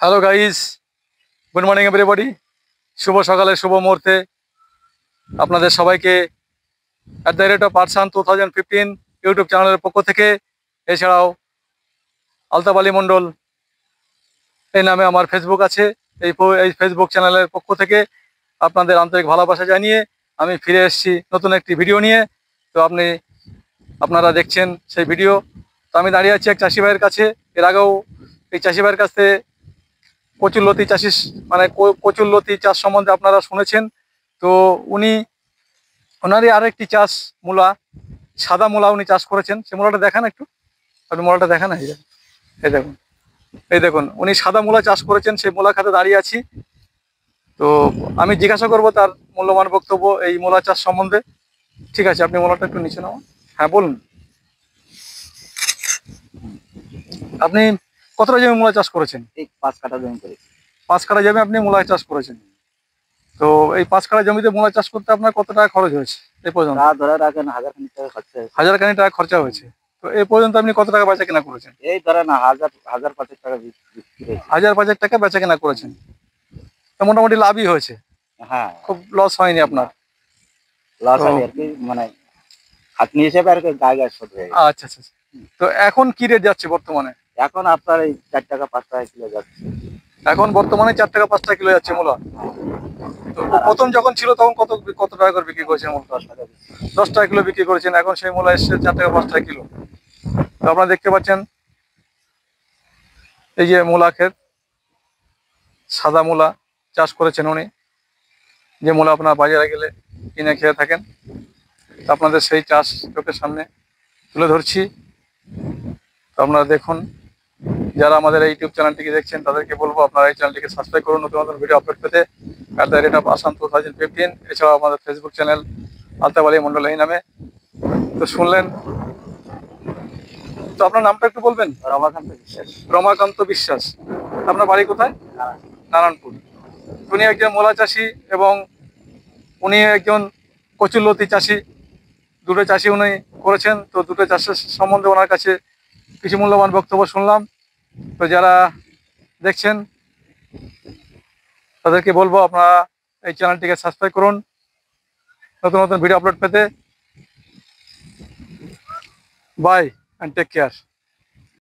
Hello guys, good morning everybody. শুভ সকালে শুভ মুহূর্তে আপনাদের সবাইকে @পারসান 2015 ইউটিউব চ্যানেলের পক্ষ থেকে, এছাড়াও আলতাফ আলী মণ্ডল এই নামে আমার ফেসবুক আছে। এই ফেসবুক চ্যানেলের পক্ষ থেকে আপনাদের আন্তরিক ভালোবাসা জানিয়ে আমি ফিরে এসেছি নতুন একটি ভিডিও নিয়ে। তো আপনারা দেখছেন সেই ভিডিও। তো আমি দাঁড়িয়ে আছি এক চাষি ভাইয়ের কাছে। এর আগেও এই চাষি ভাইয়ের কাছে কচুরলতি কচুরলতি চাষ সম্বন্ধে আপনারা শুনেছেন। তো ওনারই আরেকটি চাষ, মূলা, সাদা মূলা উনি চাষ করেছেন। সে মূলাটা দেখান একটু, আপনি মূলাটা দেখান। এই দেখুন উনি সাদা মূলা চাষ করেছেন। সেই মূলা খাতে দাঁড়িয়ে আছি। তো আমি জিজ্ঞাসা করব তার মূল্যবান বক্তব্য এই মূলা চাষ সম্বন্ধে। ঠিক আছে, আপনি মূলাটা একটু নিচে নাও। হ্যাঁ, বলুন। আপনি কতটা জমি মূলা চাষ করেছেন? এই 5 কাঠা জমি করেছি। 5 কাঠা জমি আপনি মূলা চাষ করেছেন। তো এই 5 কাঠা জমিতে মূলা চাষ করতে আপনার কত টাকা খরচ হয়েছে এই পর্যন্ত? তা ধরে রাখেন 1000 টাকা খরচা হয়েছে। 1000 টাকা খরচা হয়েছে। তো এই পর্যন্ত আপনি কত টাকা বেচা কেনা করেছেন? এই ধরেন 1000 টাকা বিক্রি হয়েছে। 1000 টাকা বেচা কেনা করেছেন। তো মোটামুটি লাভই হয়েছে, হ্যাঁ, খুব লস হয়নি আপনার? লস তো হয় আর কি, মানে খাটনি হিসেবে আর কি গায়ে শোধ হয়ে গেছে। আচ্ছা আচ্ছা। তো এখন কি রেট যাচ্ছে বর্তমানে? এখন আপনার এই 4 টাকা 5 টাকা কিলো যাচ্ছে। এখন বর্তমানে 4 টাকা 5 টাকা কিলো যাচ্ছে মূলা। তো প্রথম যখন ছিল তখন কত কত টাকা করে বিক্রি করেছেন মূলা? 10 টাকা বিক্রি। 10 টাকা কিলো বিক্রি করেছেন। এখন সেই মূলা এসছে 4 টাকা 5 টাকা কিলো। তো আপনারা দেখতে পাচ্ছেন এই যে মূলা ক্ষেত, সাদা মূলা চাষ করেছেন উনি। যে মূলা আপনারা বাজারে গেলে কিনে খেয়ে থাকেন। তো আপনাদের সেই চাষ চোখের সামনে তুলে ধরছি। তো আপনারা দেখুন, যারা আমাদের এই ইউটিউব চ্যানেলটিকে দেখছেন তাদেরকে বলবো আপনারা এই চ্যানেলটিকে সাবস্ক্রাইব করুন নতুন নতুন ভিডিও আপলোড পেতে। @পারসান 2015, এছাড়াও আমাদের ফেসবুক চ্যানেল আলতাফ আলী মণ্ডল এই নামে। তো শুনলেন। তো আপনার নামটা একটু বলবেন? রমাকান্ত বিশ্বাস। রমাকান্ত বিশ্বাস। আপনার বাড়ি কোথায়? নারায়ণপুর। উনি একজন মূলা চাষি এবং উনি একজন কচুরলতি চাষি। দুটো চাষি উনি করেছেন। তো দুটো চাষের সম্বন্ধে ওনার কাছে কিছু মূল্যবান বক্তব্য শুনলাম। তো যারা দেখছেন তাদেরকে বলবো আপনারা এই চ্যানেলটিকে সাবস্ক্রাইব করুন নতুন নতুন ভিডিও আপলোড পেতে। Bye and take care.